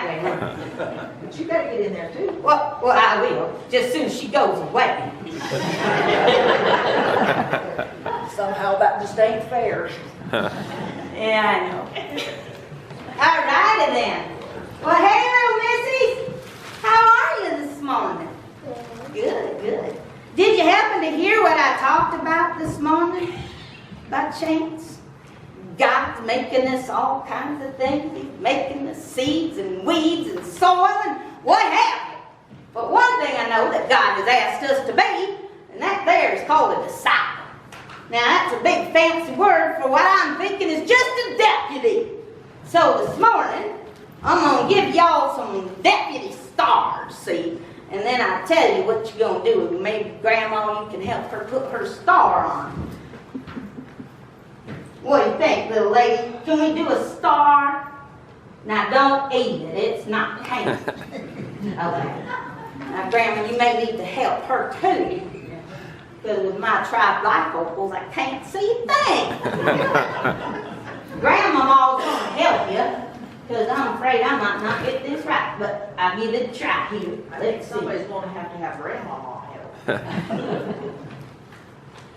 that way, huh? But you gotta get in there too. Well, I will, just as soon as she goes away. Somehow that just ain't fair. Yeah, I know. All righty then. Well, hello, Missy. How are you this morning? Good, good. Did you happen to hear what I talked about this morning? By chance? God's making us all kinds of things. He's making us seeds and weeds and soil and what have you. But one thing I know that God has asked us to be, and that there is called a disciple. Now that's a big fancy word for what I'm thinking is just a deputy. So this morning, I'm going to give y'all some deputy stars, see? And then I'll tell you what you're going to do. Maybe Grandma, you can help her put her star on. What do you think, little lady? Can we do a star? Now, don't eat it. It's not candy. Okay. Now, Grandma, you may need to help her, too. Because with my trifocals, I can't see a thing. Grandmama's going to help you. Because I'm afraid I might not get this right. But I'll give it a try here. Let's see. Somebody's going to have Grandmama help.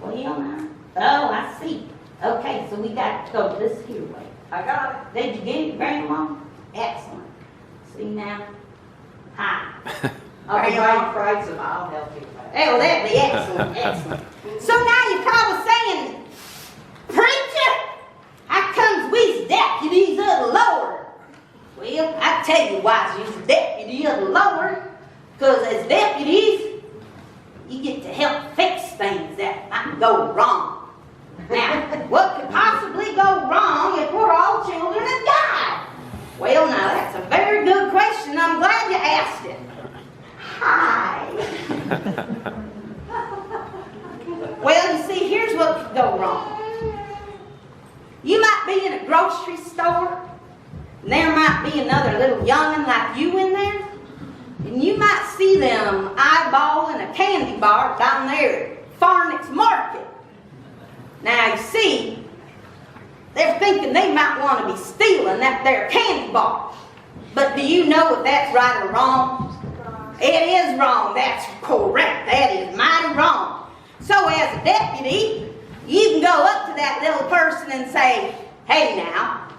Well, now. Oh, I see. Okay, so we got to go this here way. I got it. Did you get it, Grandma? Excellent. See now? Hi. Grandma cried, so I'll help you. Oh, that'd be excellent, excellent. So now you probably saying, Preacher, how comes we's deputies of the Lord? Well, I tell you why you's a deputy of the Lord. Because as deputies, you get to help fix things that might go wrong. Now, what could possibly go wrong if we're all children of God? Well, now, that's a very good question. I'm glad you asked it. Hi. Well, you see, here's what could go wrong. You might be in a grocery store, and there might be another little young'un like you in there, and you might see them eyeballing a candy bar down there at Farnick's Market. Now, you see, they're thinking they might want to be stealing that there candy bar. But do you know if that's right or wrong? It is wrong. That's correct. That is mighty wrong. So as a deputy, you can go up to that little person and say, Hey now,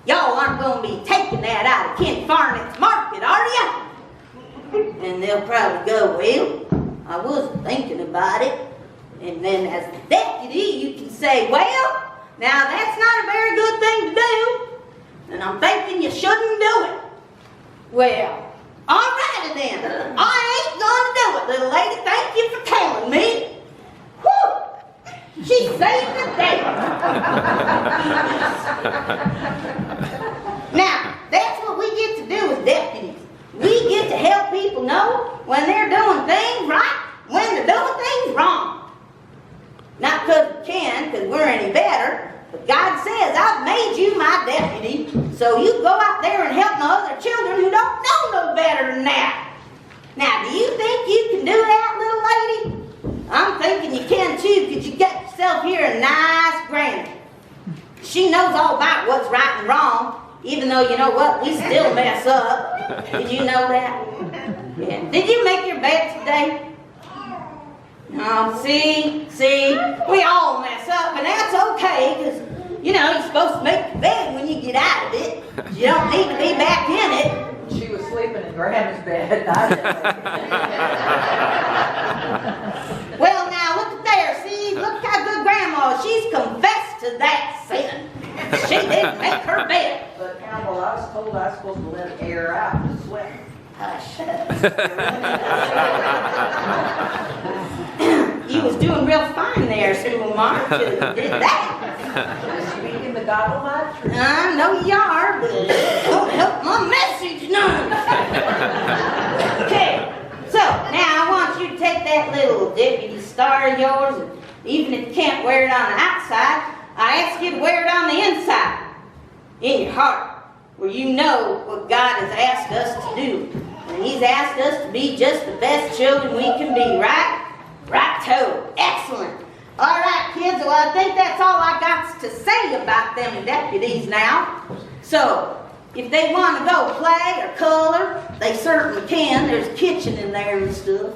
y'all aren't going to be taking that out of Ken Farnick's Market, are you? And they'll probably go, Well, I wasn't thinking about it. And then as the deputy, you can say, Well, now that's not a very good thing to do, and I'm thinking you shouldn't do it. Well, all righty then. I ain't gonna do it, little lady. Thank you for telling me. Whew! She saved the day. Now, that's what we get to do as deputies. We get to help people know when they're doing things right, when they're doing things wrong. Not because we can, because we're any better, but God says, I've made you my deputy, so you go out there and help my other children who don't know no better than that. Now, do you think you can do that, little lady? I'm thinking you can too, because you got yourself here a nice granny. She knows all about what's right and wrong, even though, you know what, we still mess up. Did you know that? Yeah. Did you make your bed today? No, see, we all mess up, and that's okay, because, you know, you're supposed to make the bed when you get out of it. You don't need to be back in it. She was sleeping in Grandma's bed. Well, now, look at there. See, look how good Grandma is. She's confessed to that sin. She didn't make her bed. But, Cowboy, I was told I was supposed to let it air out and sweat. Hush. You was doing real fine there, schoolmarm. You did that. Speaking the God Almighty truth. I know you are, but it don't help my message none. Okay, so now I want you to take that little deputy star of yours, and even if you can't wear it on the outside, I ask you to wear it on the inside, in your heart, where you know what God has asked us to do. And He's asked us to be just the best children we can be, right? Right-to. Excellent. All right, kids, well, I think that's all I got to say about them deputies now. So, If they want to go play or color, they certainly can. There's a kitchen in there and stuff.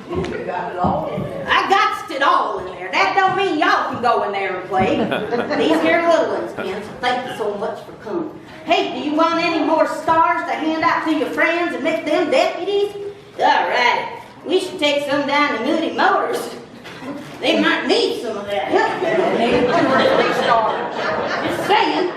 You got it all in there. I got it all in there. That don't mean y'all can go in there and play. These here little ones can, so thank you so much for coming. Hey, do you want any more stars to hand out to your friends and make them deputies? All right. We should take some down to Moody Motors. They might need some of that. Maybe 2 or 3 stars. Just saying.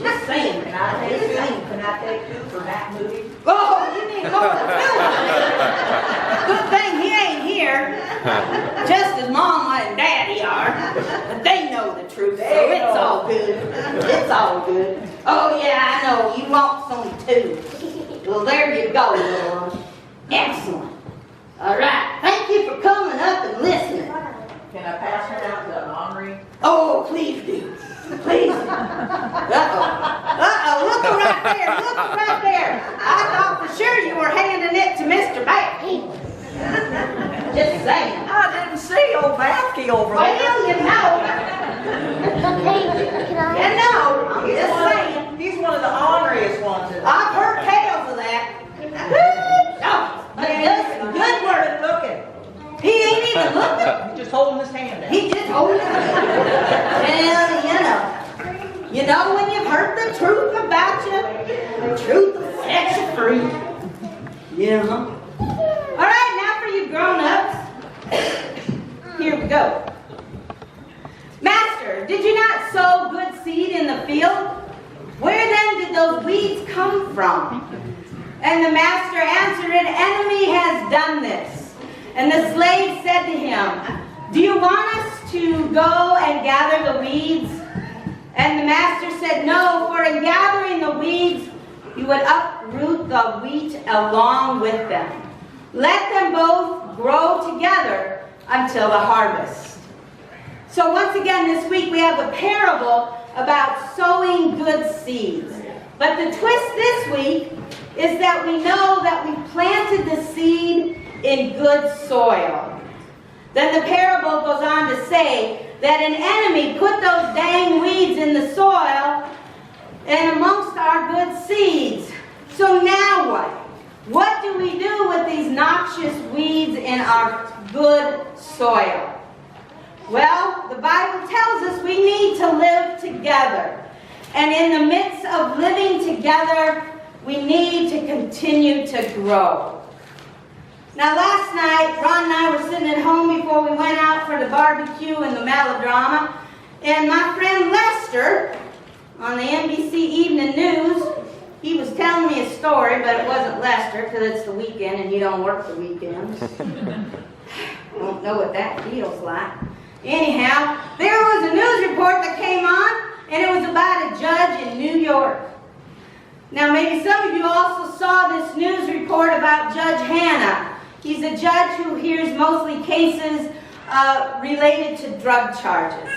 Just saying. Can I take 2 for Matt Moody? Oh, you need more than 2. Good thing he ain't here. Just as Mama and Daddy are. But they know the truth, so it's all good. It's all good. Oh, yeah, I know. You want some too. Well, there you go, little one. Excellent. All right. Thank you for coming up and listening. Can I pass one out to Henri? Oh, please do. Please. Uh-oh. Look right there. Look right there. I thought for sure you were handing it to Mr. Baffy. Just saying. I didn't see old Baffy over there. Well, you know. You know. I'm just saying. He's one of the honoriest ones. I've heard tales of that. Oh, but he does some good work. Looking. He ain't even looking. He's just holding his hand out. He just holds it. Well, you know when you've heard the truth about you, the truth will set you free. Yeah. All right, now for you grown-ups. Here we go. Master, did you not sow good seed in the field? Where then did those weeds come from? And the master answered, an enemy has done this. And the slave said to him, do you want us to go and gather the weeds? And the master said, no, for in gathering the weeds, you would uproot the wheat along with them. Let them both grow together until the harvest. So once again this week we have a parable about sowing good seeds. But the twist this week is that we know that we planted the seed in good soil. Then the parable goes on to say that an enemy put those dang weeds in the soil and amongst our good seeds. So now what? What do we do with these noxious weeds in our good soil? Well, the Bible tells us we need to live together. And in the midst of living together, we need to continue to grow. Now last night, Ron and I were sitting at home before we went out for the barbecue and the melodrama. And my friend Lester, on the NBC Evening News, he was telling me a story, but it wasn't Lester because it's the weekend and you don't work the weekends. I don't know what that feels like. Anyhow, there was a news report that came on, and it was about a judge in New York. Now, maybe some of you also saw this news report about Judge Hanna. He's a judge who hears mostly cases related to drug charges.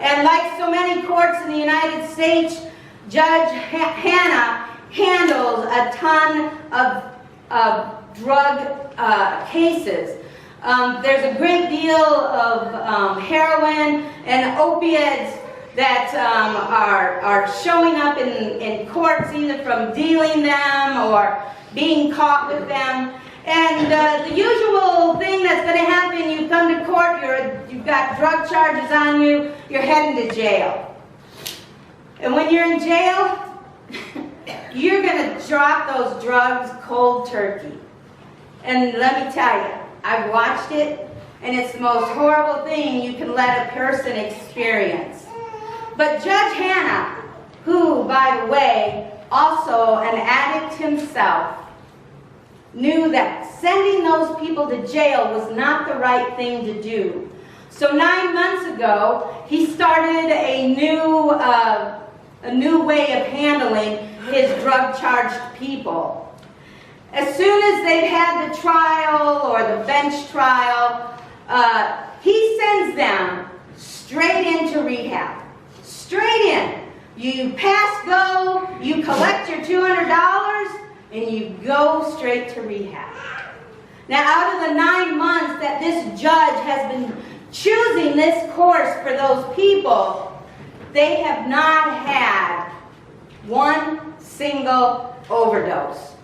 And like so many courts in the United States, Judge Hanna handles a ton of drug cases. There's a great deal of heroin and opiates that are showing up in courts either from dealing them or being caught with them. And the usual thing that's going to happen, you come to court, you've got drug charges on you, you're heading to jail. And when you're in jail, you're going to drop those drugs cold turkey. And let me tell you, I've watched it, and it's the most horrible thing you can let a person experience. But Judge Hanna, who, by the way, also an addict himself, knew that sending those people to jail was not the right thing to do. So 9 months ago, he started a new way of handling his drug-charged people. As soon as they've had the trial or the bench trial, he sends them straight into rehab. Straight in. You pass go, you collect your $200, and you go straight to rehab. Now, out of the 9 months that this judge has been choosing this course for those people, they have not had One single overdose.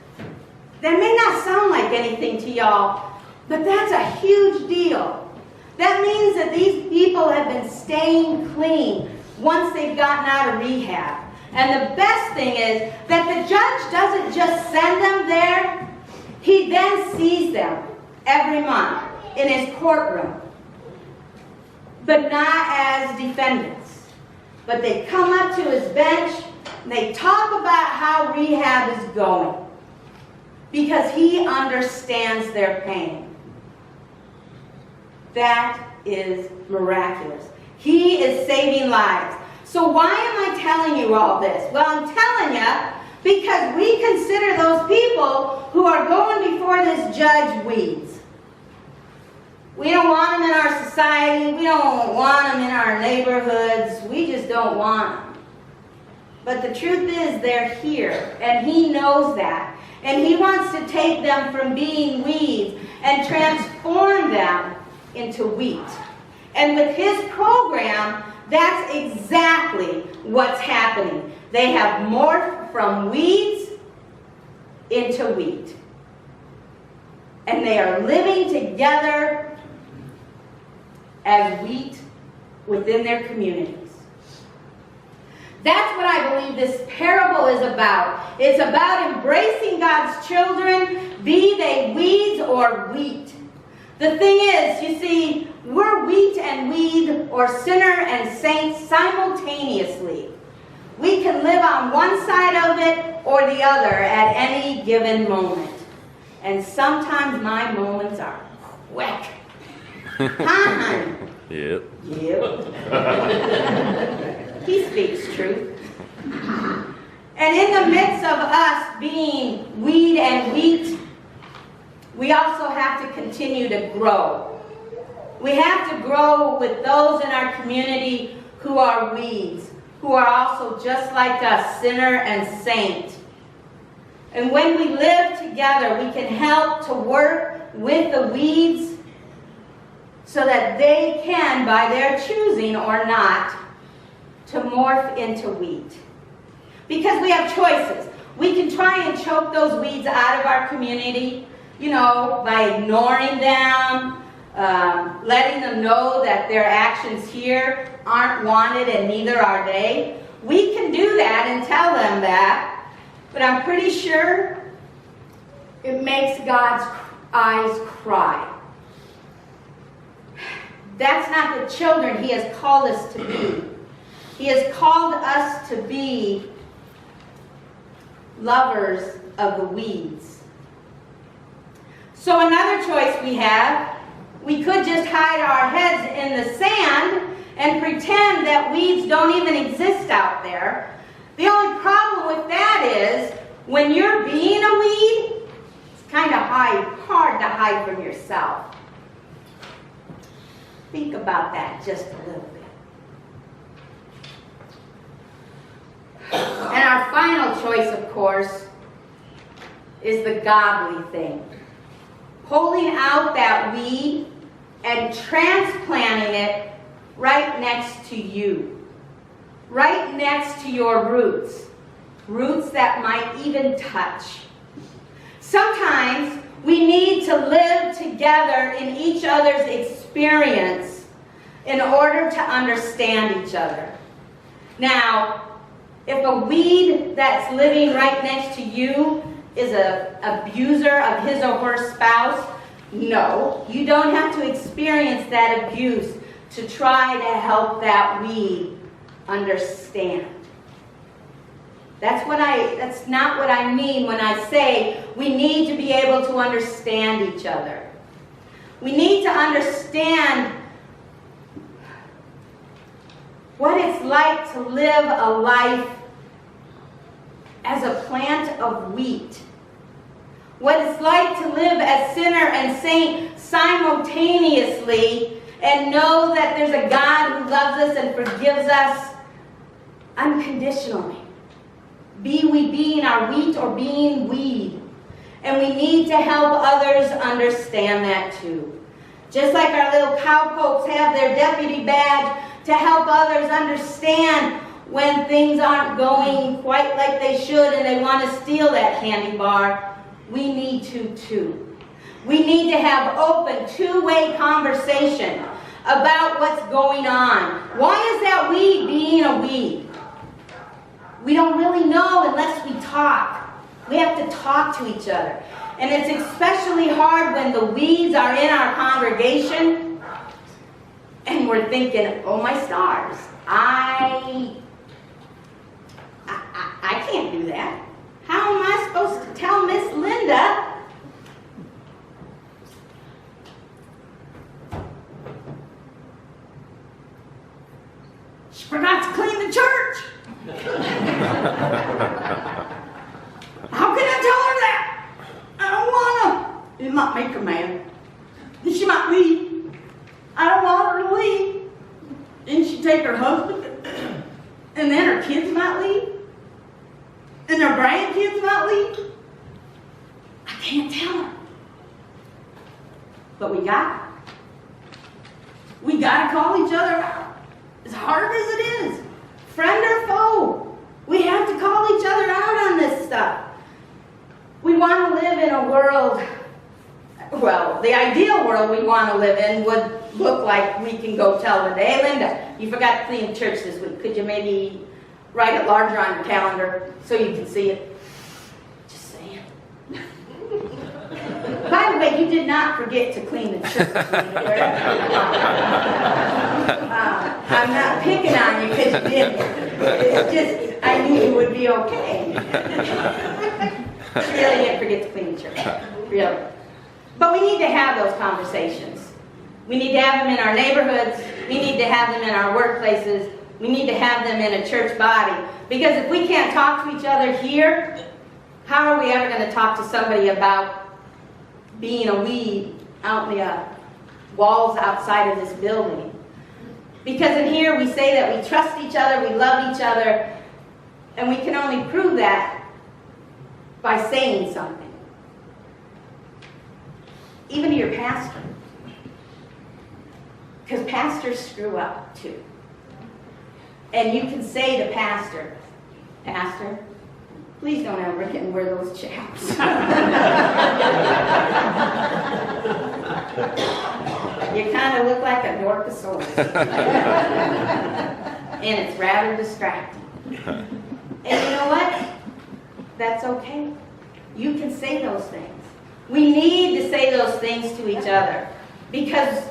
That may not sound like anything to y'all, but that's a huge deal. That means that these people have been staying clean once they've gotten out of rehab. And the best thing is that the judge doesn't just send them there, he then sees them every month in his courtroom. But not as defendants. But they come up to his bench and they talk about how rehab is going. Because he understands their pain. That is miraculous. He is saving lives. So why am I telling you all this? Well, I'm telling you because we consider those people who are going before this judge weeds. We don't want them in our society. We don't want them in our neighborhoods. We just don't want them. But the truth is they're here, and he knows that. And he wants to take them from being weeds and transform them into wheat. And with his program, that's exactly what's happening. They have morphed from weeds into wheat. And they are living together as wheat within their communities. That's what I believe this parable is about. It's about embracing God's children, be they weeds or wheat. The thing is, you see, we're wheat and weed, or sinner and saint simultaneously. We can live on one side of it or the other at any given moment. And sometimes my moments are quick. Huh? Yep. Yep. He speaks truth. And in the midst of us being weed and wheat, we also have to continue to grow. We have to grow with those in our community who are weeds, who are also just like us, sinner and saint. And when we live together, we can help to work with the weeds so that they can, by their choosing or not, to morph into wheat. Because we have choices. We can try and choke those weeds out of our community, by ignoring them, letting them know that their actions here aren't wanted and neither are they. We can do that and tell them that, but I'm pretty sure it makes God's eyes cry. That's not the children He has called us to be. He has called us to be lovers of the weeds. So another choice we have, we could just hide our heads in the sand and pretend that weeds don't even exist out there. The only problem with that is, when you're being a weed, it's kind of hard to hide from yourself. Think about that just a little bit. And our final choice, of course, is the godly thing. Pulling out that weed and transplanting it right next to you. Right next to your roots. Roots that might even touch. Sometimes we need to live together in each other's experience in order to understand each other. Now, if a weed that's living right next to you is an abuser of his or her spouse, no, you don't have to experience that abuse to try to help that weed understand. That's not what I mean when I say we need to be able to understand each other. We need to understand what it's like to live a life as a plant of wheat. What it's like to live as sinner and saint simultaneously and know that there's a God who loves us and forgives us unconditionally. Be we being our wheat or being weed. And we need to help others understand that too. Just like our little cowpokes have their deputy badge to help others understand when things aren't going quite like they should and they want to steal that candy bar, we need to too. We need to have open, two-way conversation about what's going on. Why is that weed being a weed? We don't really know unless we talk. We have to talk to each other. And it's especially hard when the weeds are in our congregation and we're thinking, oh my stars, I can't do that. How am I supposed to tell Miss Linda she forgot to clean the church? How can I tell her that? I don't want to. It might make her mad. And she might leave. I don't want her to leave. Then she take her husband. And then her kids might leave. And their grandkids might leave. I can't tell her. But we got her. We got to call each other out. As hard as it is. Friend or foe. We have to call each other out on this stuff. We want to live in a world, well, the ideal world we want to live in would look like we can go tell Linda, hey Linda, you forgot to clean the church this week. Could you maybe write it larger on your calendar so you can see it? Just saying. By the way, you did not forget to clean the church. I'm not picking on you because you didn't. It's just, I knew you would be okay. Really didn't forget to clean the church. Really. But we need to have those conversations. We need to have them in our neighborhoods. We need to have them in our workplaces. We need to have them in a church body. Because if we can't talk to each other here, how are we ever going to talk to somebody about being a weed out in the walls outside of this building? Because in here we say that we trust each other, we love each other, and we can only prove that by saying something. Even to your pastor. Because pastors screw up too. And you can say to pastor, Pastor, please don't ever again wear those chaps. You kind of look like a Dorcosaurus. And it's rather distracting. And you know what? That's okay. You can say those things. We need to say those things to each other. Because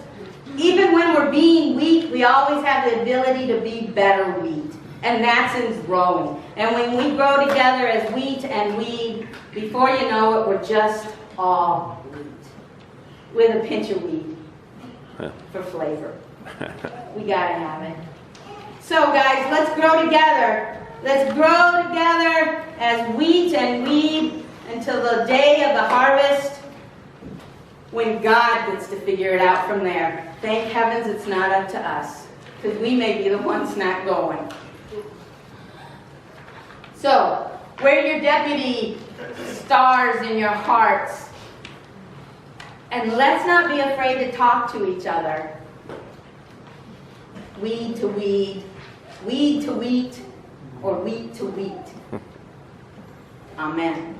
even when we're being weak, we always have the ability to be better wheat. And that's in growing. And when we grow together as wheat and weed, before you know it, we're just all wheat. With a pinch of weed for flavor. We gotta have it. So guys, let's grow together. Let's grow together as wheat and weed until the day of the harvest when God gets to figure it out from there. Thank heavens it's not up to us, because we may be the ones not going. So, wear your deputy stars in your hearts. And let's not be afraid to talk to each other. Weed to weed, weed to wheat, or wheat to wheat. Amen.